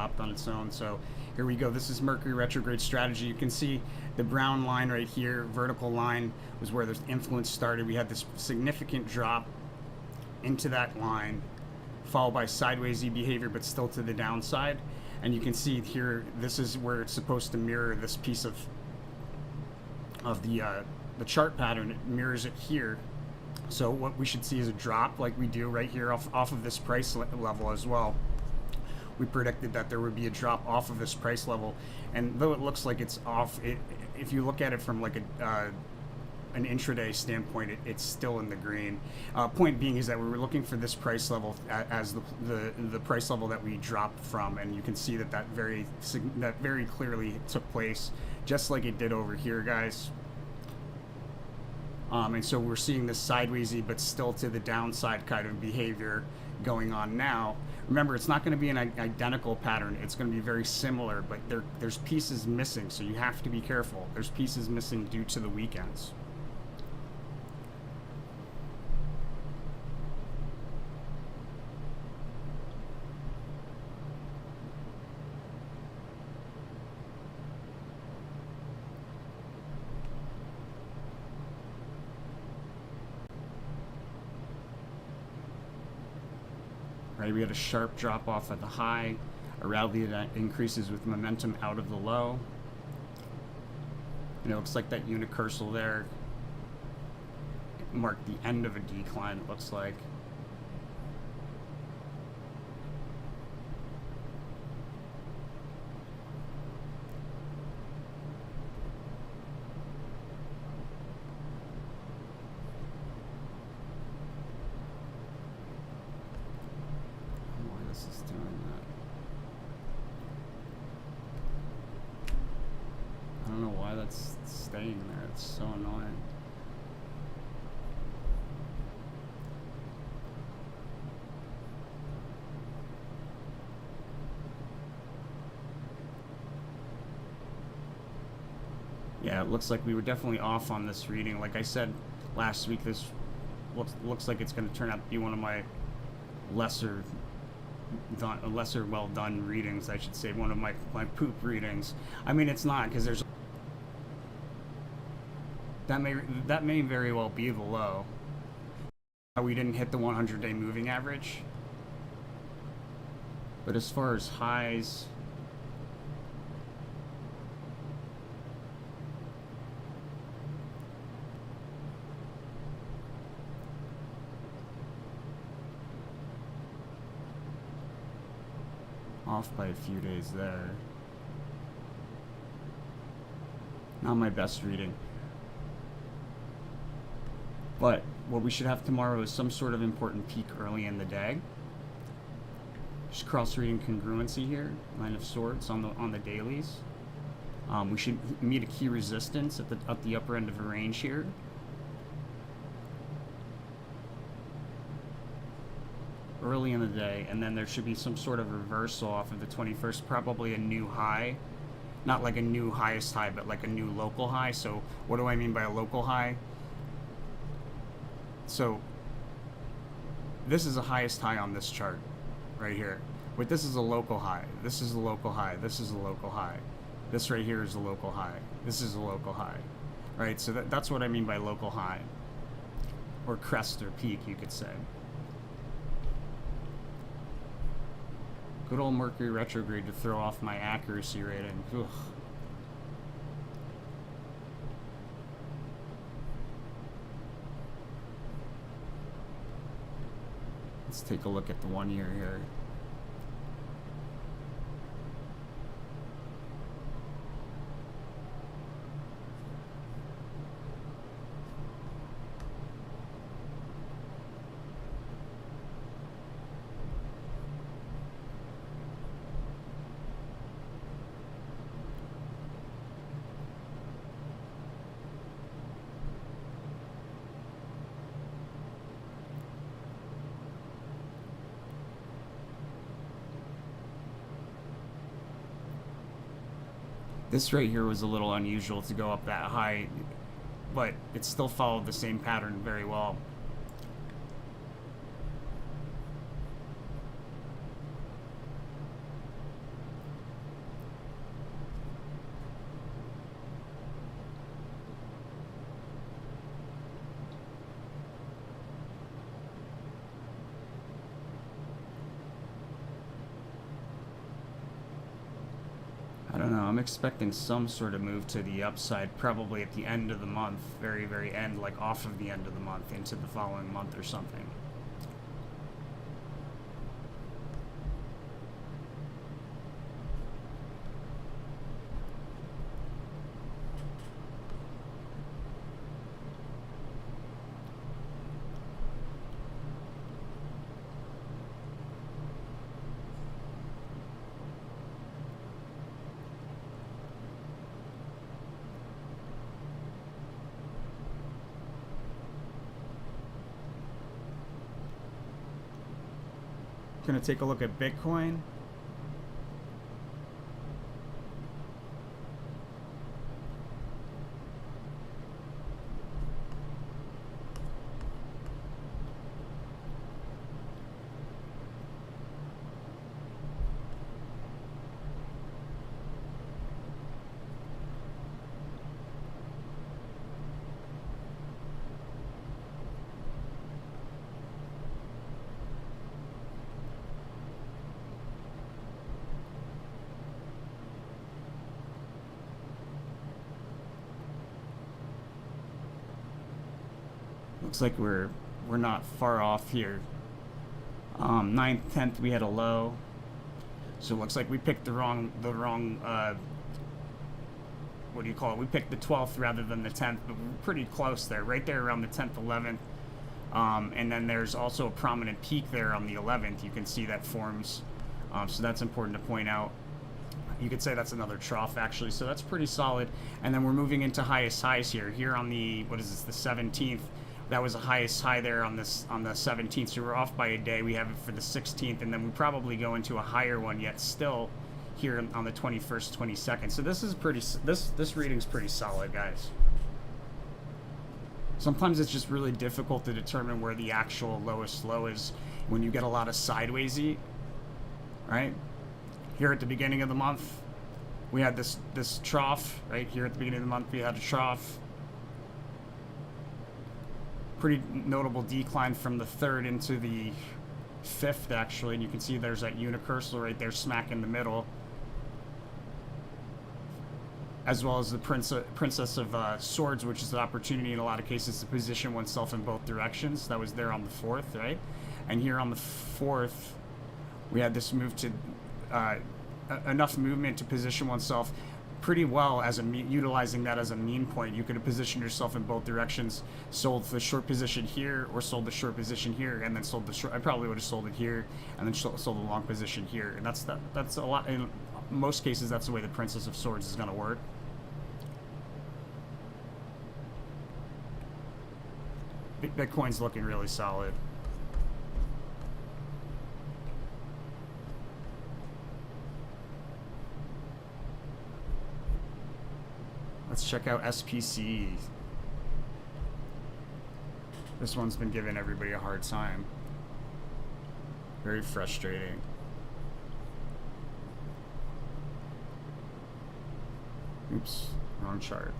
stopped on its own. So here we go. This is Mercury retrograde strategy. You can see the brown line right here, vertical line, was where the influence started. We had this significant drop into that line, followed by sideways behavior, but still to the downside. And you can see here, this is where it's supposed to mirror this piece of the chart pattern. It mirrors it here. So what we should see is a drop like we do right here off of this price level as well. We predicted that there would be a drop off of this price level, and though it looks like it's off, if you look at it from like an intraday standpoint, it's still in the green. Point being is that we were looking for this price level as the price level that we dropped from, and you can see that very clearly took place, just like it did over here, guys. And so we're seeing this sidewaysy but still to the downside kind of behavior going on now. Remember, it's not going to be an identical pattern. It's going to be very similar, but there's pieces missing, so you have to be careful. There's pieces missing due to the weekends. Right, we had a sharp drop off at the high, a rally that increases with momentum out of the low. And it looks like that unicursal there marked the end of a decline, it looks like. Is doing that. I don't know why that's staying there. It's so annoying. Yeah, it looks like we were definitely off on this reading. Like I said last week, this looks like it's going to turn out to be one of my lesser well done readings, I should say, one of my poop readings. I mean, it's not, because there's that may very well be the low. We didn't hit the 100-day moving average, but as far as highs, off by a few days there. Not my best reading. But what we should have tomorrow is some sort of important peak early in the day. Just cross-reading congruency here, Nine of Swords on the dailies. We should meet a key resistance at the upper end of a range here. Early in the day, and then there should be some sort of reversal off of the 21st, probably a new high. Not like a new highest high, but like a new local high. So what do I mean by a local high? So this is a highest high on this chart right here, but this is a local high. This is a local high. This is a local high. This right here is a local high. This is a local high, right? So that's what I mean by local high, or crest or peak, you could say. Good old Mercury retrograde to throw off my accuracy rating. Ugh. Let's take a look at the 1 year here. This right here was a little unusual to go up that high, but it still followed the same pattern very well. don't know. I'm expecting some sort of move to the upside, probably at the end of the month, very, very end, like off of the end of the month into the following month or something. Gonna take a look at Bitcoin. Looks like we're not far off here. 9th, 10th, we had a low. So it looks like we picked the wrong what do you call it? We picked the 12th rather than the 10th, but we're pretty close there, right there around the 10th, 11th. And then there's also a prominent peak there on the 11th. You can see that forms. So that's important to point out. You could say that's another trough actually, so that's pretty solid. And then we're moving into highest highs here. Here on the, what is this, the 17th. That was the highest high there on the 17th, so we're off by a day. We have it for the 16th, and then we probably go into a higher one yet still here on the 21st, 22nd. So this is pretty, this reading's pretty solid, guys. Sometimes it's just really difficult to determine where the actual lowest low is when you get a lot of sidewaysy, right? Here at the beginning of the month, we had this trough, right? Here at the beginning of the month, we had a trough. Pretty notable decline from the 3rd into the 5th, actually. And you can see there's that unicursal right there smack in the middle. As well as the Princess of Swords, which is an opportunity in a lot of cases to position oneself in both directions. That was there on the 4th, right? And here on the 4th, we had this move to enough movement to position oneself pretty well as utilizing that as a mean point. You could have positioned yourself in both directions, sold the short position here or sold the short position here, and then sold the short. I probably would have sold it here and then sold the long position here. And that's a lot. In most cases, that's the way the Princess of Swords is going to work. Bitcoin's looking really solid. Let's check out SPC. This one's been giving everybody a hard time. Very frustrating. Oops, wrong chart.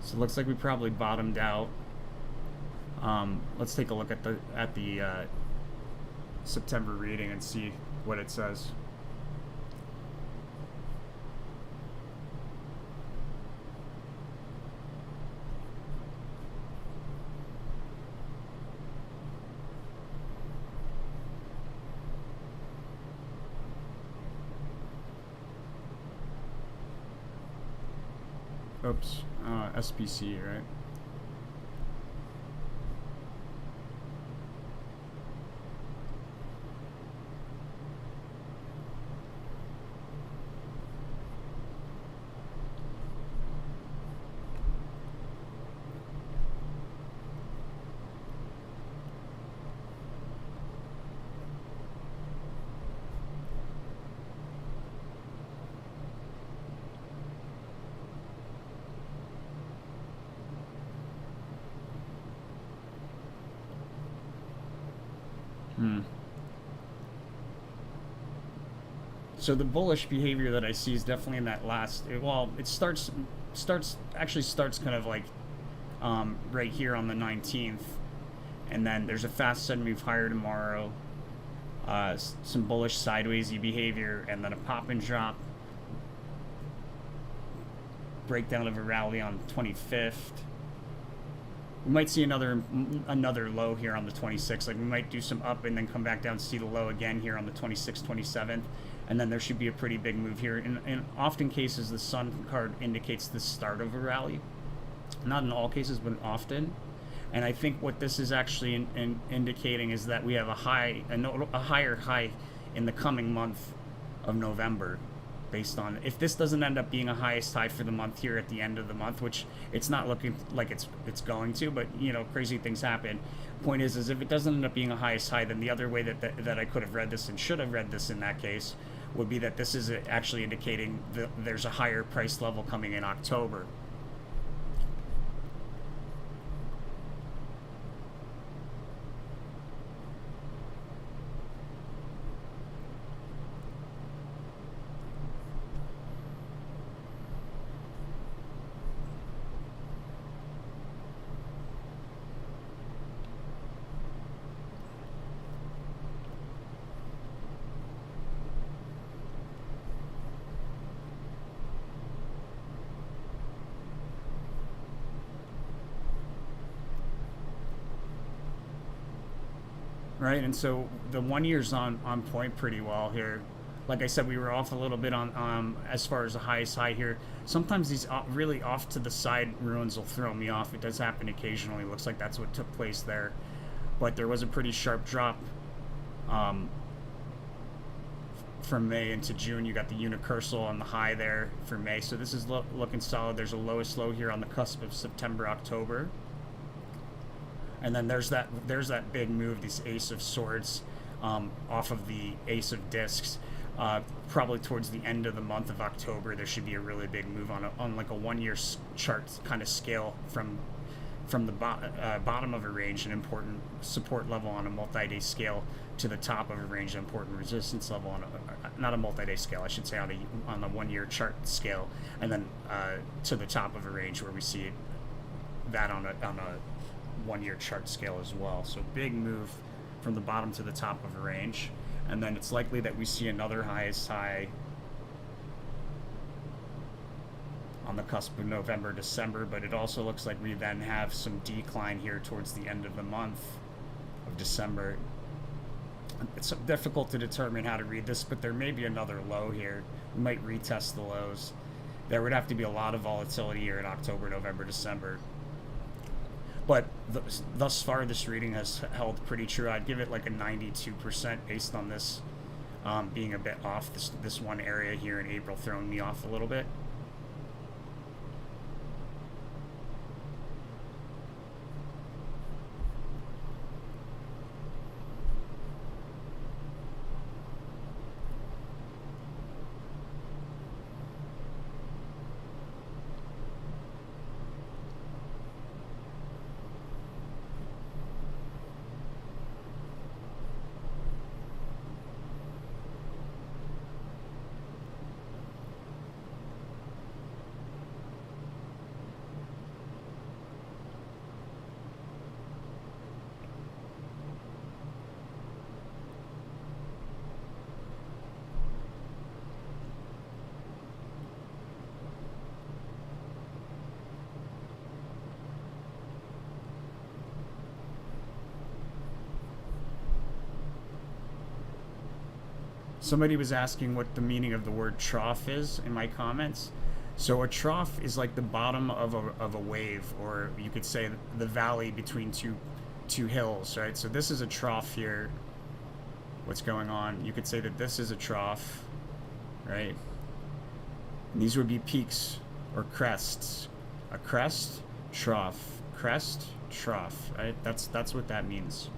So it looks like we probably bottomed out. Let's take a look at the September reading and see what it says. Oops, SPC, right? So the bullish behavior that I see is definitely in that last. It starts kind of like right here on the 19th, and then there's a fast sudden move higher tomorrow. Some bullish sidewaysy behavior, and then a pop and drop. Breakdown of a rally on 25th. We might see another low here on the 26th. Like we might do some up and then come back down, see the low again here on the 26th, 27th, and then there should be a pretty big move here. In often cases, the sun card indicates the start of a rally. Not in all cases, but often. And I think what this is actually indicating is that we have a higher high in the coming month of November. Based on, if this doesn't end up being a highest high for the month here at the end of the month, which it's not looking like it's going to, but crazy things happen. Point is if it doesn't end up being a highest high, then the other way that I could have read this and should have read this in that case would be that this is actually indicating that there's a higher price level coming in October. Right, and so the 1 year's on point pretty well here. Like I said, we were off a little bit on as far as the highest high here. Sometimes these really off to the side ruins will throw me off. It does happen occasionally. Looks like that's what took place there, but there was a pretty sharp drop from May into June. You got the unicursal on the high there for May, so this is looking solid. There's a lowest low here on the cusp of September, October. And then there's that big move, this Ace of Swords, off of the Ace of Discs. Probably towards the end of the month of October, there should be a really big move on like a 1 year chart kind of scale from the bottom of a range, an important support level on a multi-day scale, to the top of a range, an important resistance level on not a multi-day scale, I should say, on the 1 year chart scale, and then to the top of a range where we see that on a 1 year chart scale as well. So big move from the bottom to the top of a range, and then it's likely that we see another highest high on the cusp of November, December, but it also looks like we then have some decline here towards the end of the month of December. It's difficult to determine how to read this, but there may be another low here. We might retest the lows. There would have to be a lot of volatility here in October, November, December. But thus far, this reading has held pretty true. I'd give it like a 92% based on this being a bit off. This one area here in April throwing me off a little bit. Somebody was asking what the meaning of the word trough is in my comments. So a trough is like the bottom of a wave, or you could say the valley between two hills, right? So this is a trough here. What's going on? You could say that this is a trough, right? And these would be peaks or crests. A crest, trough, crest, trough, right? That's what that means.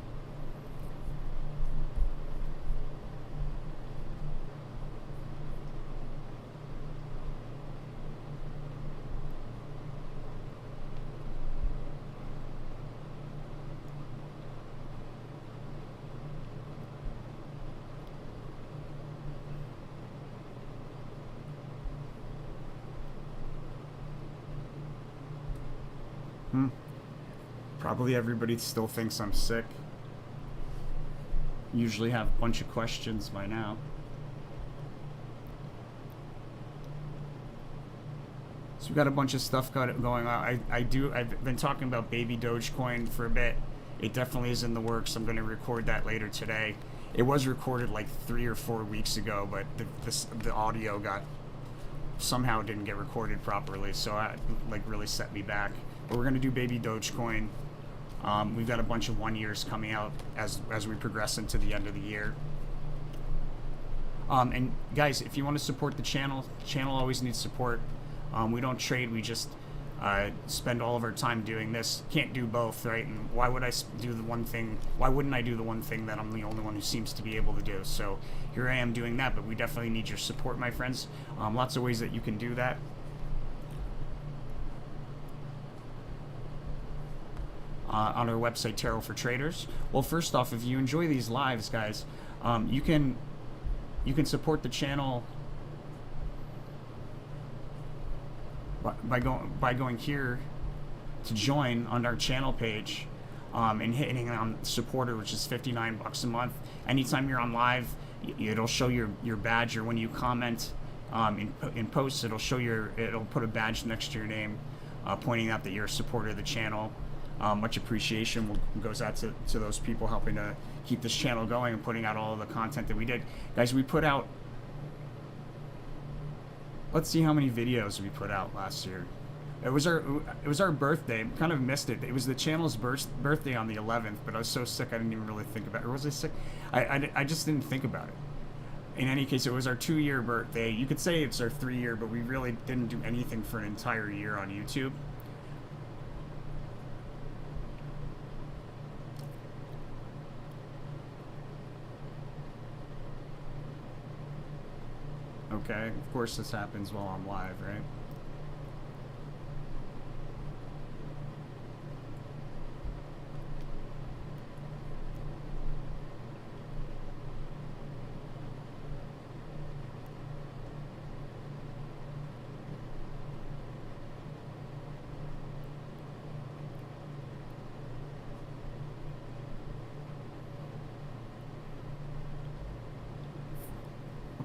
Probably everybody still thinks I'm sick. Usually have a bunch of questions by now. So we got a bunch of stuff going on. I've been talking about baby Dogecoin for a bit. It definitely is in the works. I'm going to record that later today. It was recorded like 3 or 4 weeks ago, but the audio somehow didn't get recorded properly, so that like really set me back. But we're going to do baby Dogecoin. We've got a bunch of 1 years coming out as we progress into the end of the year. And guys, if you want to support the channel always needs support. We don't trade, we just spend all of our time doing this. Can't do both, right? And why would I do the one thing? Why wouldn't I do the one thing that I'm the only one who seems to be able to do? So here I am doing that, but we definitely need your support, my friends. Lots of ways that you can do that. On our website, Tarot for Traders. Well, first off, if you enjoy these lives, guys, you can support the channel by going here to join on our channel page, and hitting on supporter, which is $59 a month. Anytime you're on live, it'll show your badge, or when you comment in posts, it'll put a badge next to your name, pointing out that you're a supporter of the channel. Much appreciation goes out to those people helping to keep this channel going and putting out all of the content that we did. Guys, we put out, let's see how many videos we put out last year. It was our birthday. Kind of missed it. It was the channel's birthday on the 11th, but I was so sick I didn't even really think about it. Or was I sick? I just didn't think about it. In any case, it was our 2-year birthday. You could say it's our 3-year, but we really didn't do anything for an entire year on YouTube. Okay, of course this happens while I'm live, right?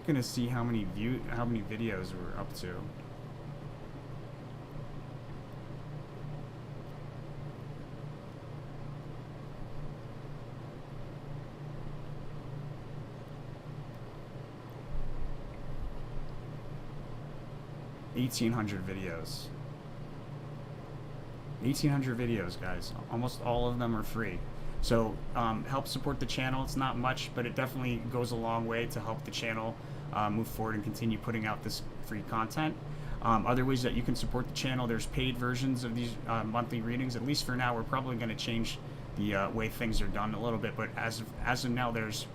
Gonna see how many videos we're up to. $1,800 videos. 1,800 videos, guys. Almost all of them are free. So help support the channel. It's not much, but it definitely goes a long way to help the channel move forward and continue putting out this free content. Other ways that you can support the channel, there's paid versions of these monthly readings. At least for now, we're probably going to change the way things are done a little bit, but as of now, there's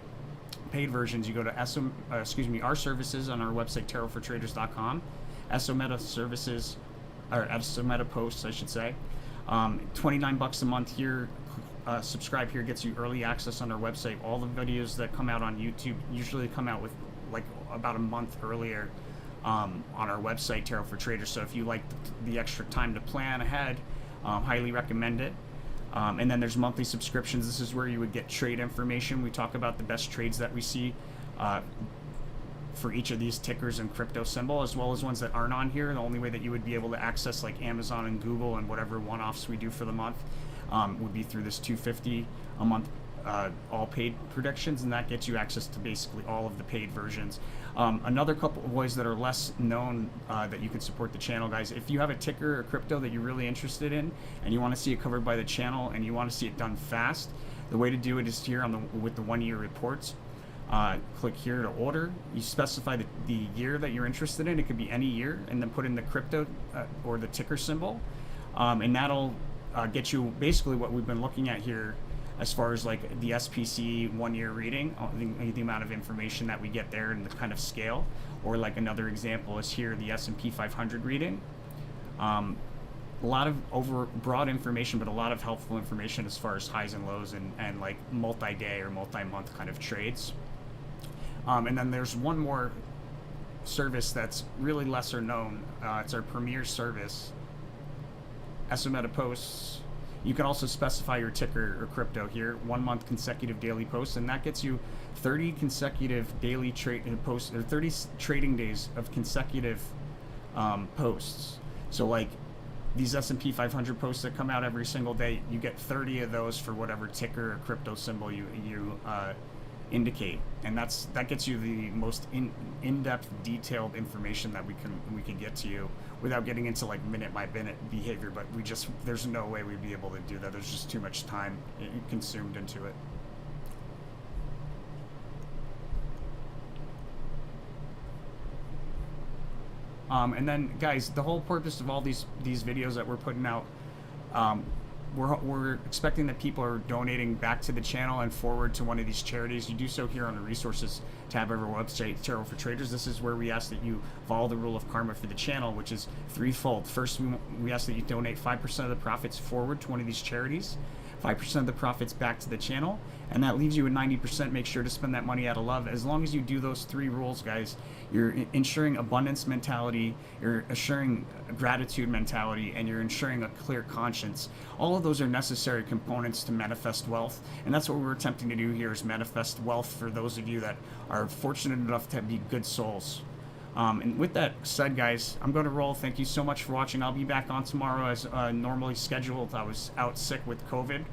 paid versions. You go to our services on our website, tarotfortraders.com, SOMeta services, or SOMeta posts, I should say. $29 a month here. Subscribe here gets you early access on our website. All the videos that come out on YouTube usually come out with like about a month earlier on our website, Tarot for Traders. So if you like the extra time to plan ahead, highly recommend it. And then there's monthly subscriptions. This is where you would get trade information. We talk about the best trades that we see for each of these tickers and crypto symbol, as well as ones that aren't on here. The only way that you would be able to access like Amazon and Google and whatever one-offs we do for the month would be through this $250 a month all paid predictions, and that gets you access to basically all of the paid versions. Another couple of ways that are less known that you can support the channel, guys. If you have a ticker or crypto that you're really interested in and you want to see it covered by the channel and you want to see it done fast, the way to do it is here with the 1-year reports. Click here to order. You specify the year that you're interested in. It could be any year, and then put in the crypto or the ticker symbol, and that'll get you basically what we've been looking at here as far as like the SPC 1-year reading, the amount of information that we get there and the kind of scale. Or like another example is here, the S&P 500 reading. A lot of broad information, but a lot of helpful information as far as highs and lows and like multi-day or multi-month kind of trades. And then there's one more service that's really lesser known. It's our premier service. Esometa posts. You can also specify your ticker or crypto here, 1 month consecutive daily posts, and that gets you 30 consecutive daily trade posts, or 30 trading days of consecutive posts. So like these S&P 500 posts that come out every single day, you get 30 of those for whatever ticker or crypto symbol you indicate, and that gets you the most in-depth, detailed information that we can get to you without getting into like minute by minute behavior. But there's no way we'd be able to do that. There's just too much time consumed into it. And then, guys, the whole purpose of all these videos that we're putting out, we're expecting that people are donating back to the channel and forward to one of these charities. You do so here on the resources tab of our website, Tarot for Traders. This is where we ask that you follow the rule of karma for the channel, which is threefold. First, we ask that you donate 5% of the profits forward to one of these charities, 5% of the profits back to the channel, and that leaves you with 90%. Make sure to spend that money out of love. As long as you do those 3 rules, guys, you're ensuring abundance mentality, you're assuring gratitude mentality, and you're ensuring a clear conscience. All of those are necessary components to manifest wealth, and that's what we're attempting to do here, is manifest wealth for those of you that are fortunate enough to be good souls. And with that said, guys, I'm going to roll. Thank you so much for watching. I'll be back on tomorrow as normally scheduled. I was out sick with COVID.